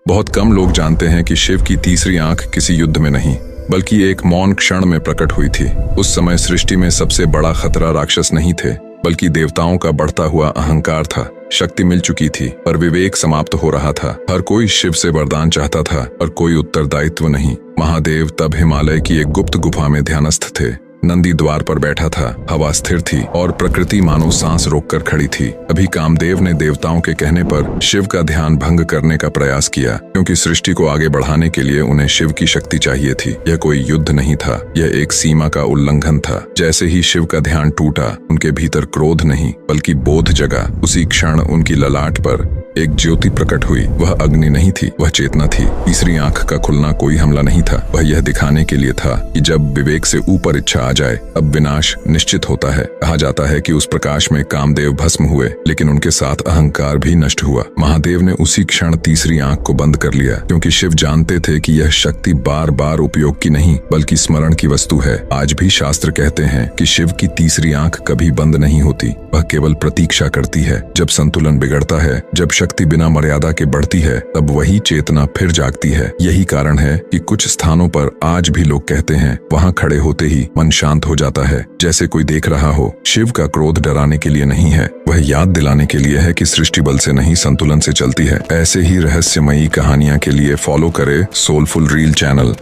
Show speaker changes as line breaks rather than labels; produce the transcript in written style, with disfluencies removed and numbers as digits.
बहुत कम लोग जानते हैं कि शिव की तीसरी आंख किसी युद्ध में नहीं बल्कि एक मौन क्षण में प्रकट हुई थी। उस समय सृष्टि में सबसे बड़ा खतरा राक्षस नहीं थे बल्कि देवताओं का बढ़ता हुआ अहंकार था। शक्ति मिल चुकी थी पर विवेक समाप्त हो रहा था। हर कोई शिव से वरदान चाहता था और कोई उत्तरदायित्व नहीं। महादेव तब हिमालय की एक गुप्त गुफा में ध्यानस्थ थे। नंदी द्वार पर बैठा था, हवा स्थिर थी और प्रकृति मानो सांस रोककर खड़ी थी। अभी कामदेव ने देवताओं के कहने पर शिव का ध्यान भंग करने का प्रयास किया, क्योंकि सृष्टि को आगे बढ़ाने के लिए उन्हें शिव की शक्ति चाहिए थी। यह कोई युद्ध नहीं था, यह एक सीमा का उल्लंघन था। जैसे ही शिव का ध्यान टूटा, उनके भीतर क्रोध नहीं बल्कि बोध जगा। उसी क्षण उनकी ललाट पर एक ज्योति प्रकट हुई। वह अग्नि नहीं थी, वह चेतना थी। तीसरी आंख का खुलना कोई हमला नहीं था, वह यह दिखाने के लिए था कि जब विवेक से ऊपर इच्छा आ जाए अब विनाश निश्चित होता है। कहा जाता है कि उस प्रकाश में कामदेव भस्म हुए, लेकिन उनके साथ अहंकार भी नष्ट हुआ। महादेव ने उसी क्षण तीसरी आंख को बंद कर लिया, क्योंकि शिव जानते थे कि यह शक्ति बार बार उपयोग की नहीं बल्कि स्मरण की वस्तु है। आज भी शास्त्र कहते हैं कि शिव की तीसरी आंख कभी बंद नहीं होती, वह केवल प्रतीक्षा करती है। जब संतुलन बिगड़ता है, जब शक्ति बिना मर्यादा के बढ़ती है, तब वही चेतना फिर जागती है। यही कारण है कि कुछ स्थानों पर आज भी लोग कहते हैं, वहां खड़े होते ही मन शांत हो जाता है, जैसे कोई देख रहा हो। शिव का क्रोध डराने के लिए नहीं है, वह याद दिलाने के लिए है कि सृष्टि बल से नहीं संतुलन से चलती है। ऐसे ही रहस्यमयी कहानियां के लिए फॉलो करे सोलफुल रील चैनल।